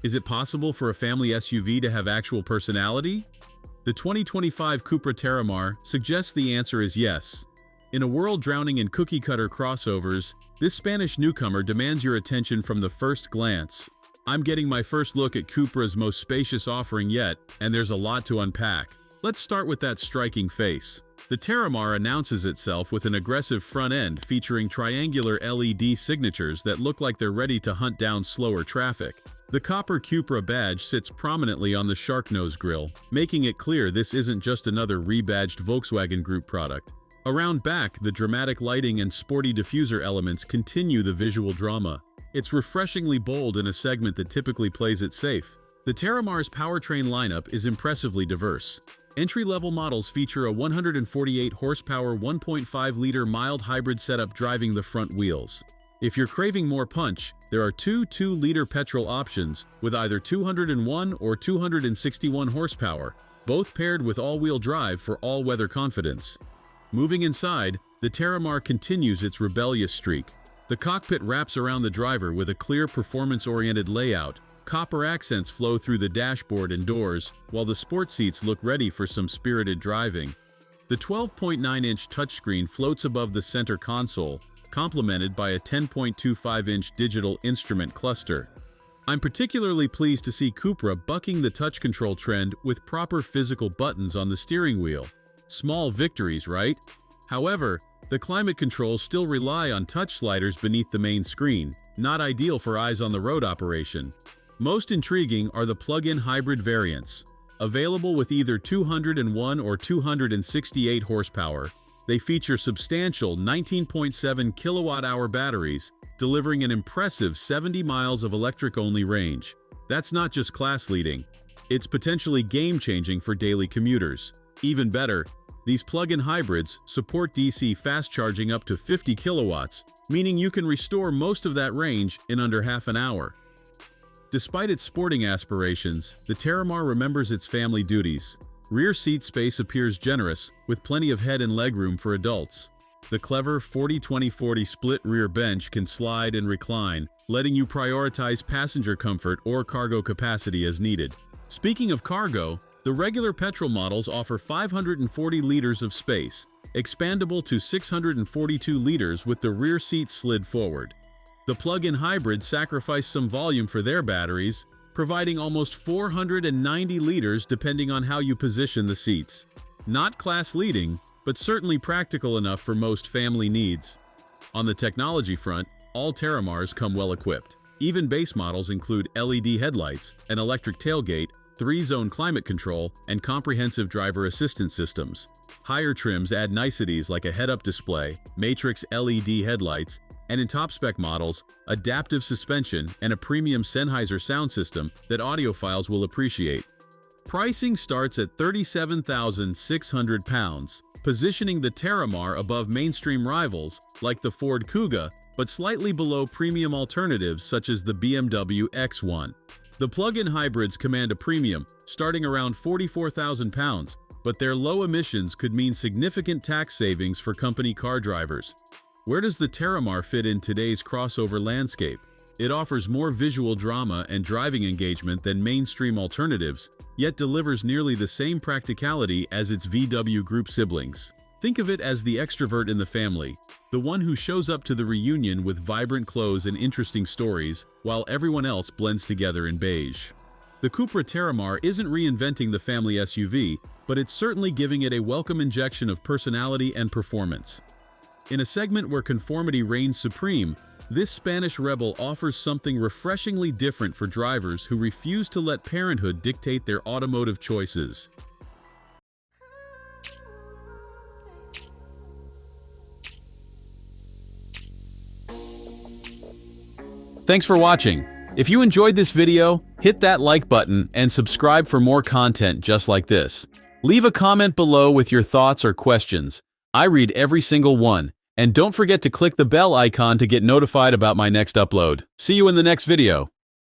Is it possible for a family SUV to have actual personality? The 2025 Cupra Terramar suggests the answer is yes. In a world drowning in cookie-cutter crossovers, this Spanish newcomer demands your attention from the first glance. I'm getting my first look at Cupra's most spacious offering yet, and there's a lot to unpack. Let's start with that striking face. The Terramar announces itself with an aggressive front end featuring triangular LED signatures that look like they're ready to hunt down slower traffic. The copper Cupra badge sits prominently on the shark nose grille, making it clear this isn't just another rebadged Volkswagen Group product. Around back, the dramatic lighting and sporty diffuser elements continue the visual drama. It's refreshingly bold in a segment that typically plays it safe. The Terramar's powertrain lineup is impressively diverse. Entry-level models feature a 148-horsepower 1.5-liter mild hybrid setup driving the front wheels. If you're craving more punch, there are two 2-liter petrol options with either 201 or 261 horsepower, both paired with all-wheel drive for all-weather confidence. Moving inside, the Terramar continues its rebellious streak. The cockpit wraps around the driver with a clear performance-oriented layout. Copper accents flow through the dashboard and doors, while the sport seats look ready for some spirited driving. The 12.9-inch touchscreen floats above the center console, complemented by a 10.25-inch digital instrument cluster. I'm particularly pleased to see Cupra bucking the touch control trend with proper physical buttons on the steering wheel. Small victories, right? However, the climate controls still rely on touch sliders beneath the main screen, not ideal for eyes-on-the-road operation. Most intriguing are the plug-in hybrid variants. Available with either 201 or 268 horsepower, they feature substantial 19.7 kilowatt-hour batteries, delivering an impressive 70 miles of electric-only range. That's not just class-leading, it's potentially game-changing for daily commuters. Even better, these plug-in hybrids support DC fast charging up to 50 kilowatts, meaning you can restore most of that range in under half an hour. Despite its sporting aspirations, the Terramar remembers its family duties. Rear seat space appears generous, with plenty of head and legroom for adults. The clever 40-20-40 split rear bench can slide and recline, letting you prioritize passenger comfort or cargo capacity as needed. Speaking of cargo, the regular petrol models offer 540 liters of space, expandable to 642 liters with the rear seats slid forward. The plug-in hybrids sacrifice some volume for their batteries, providing almost 490 liters depending on how you position the seats. Not class-leading, but certainly practical enough for most family needs. On the technology front, all Terramars come well-equipped. Even base models include LED headlights, an electric tailgate, 3-zone climate control, and comprehensive driver assistance systems. Higher trims add niceties like a head-up display, matrix LED headlights, and in top-spec models, adaptive suspension and a premium Sennheiser sound system that audiophiles will appreciate. Pricing starts at £37,600, positioning the Terramar above mainstream rivals like the Ford Kuga, but slightly below premium alternatives such as the BMW X1. The plug-in hybrids command a premium, starting around £44,000, but their low emissions could mean significant tax savings for company car drivers. Where does the Terramar fit in today's crossover landscape? It offers more visual drama and driving engagement than mainstream alternatives, yet delivers nearly the same practicality as its VW Group siblings. Think of it as the extrovert in the family, the one who shows up to the reunion with vibrant clothes and interesting stories, while everyone else blends together in beige. The Cupra Terramar isn't reinventing the family SUV, but it's certainly giving it a welcome injection of personality and performance. In a segment where conformity reigns supreme, this Spanish rebel offers something refreshingly different for drivers who refuse to let parenthood dictate their automotive choices. Thanks for watching. If you enjoyed this video, hit that like button and subscribe for more content just like this. Leave a comment below with your thoughts or questions. I read every single one. And don't forget to click the bell icon to get notified about my next upload. See you in the next video.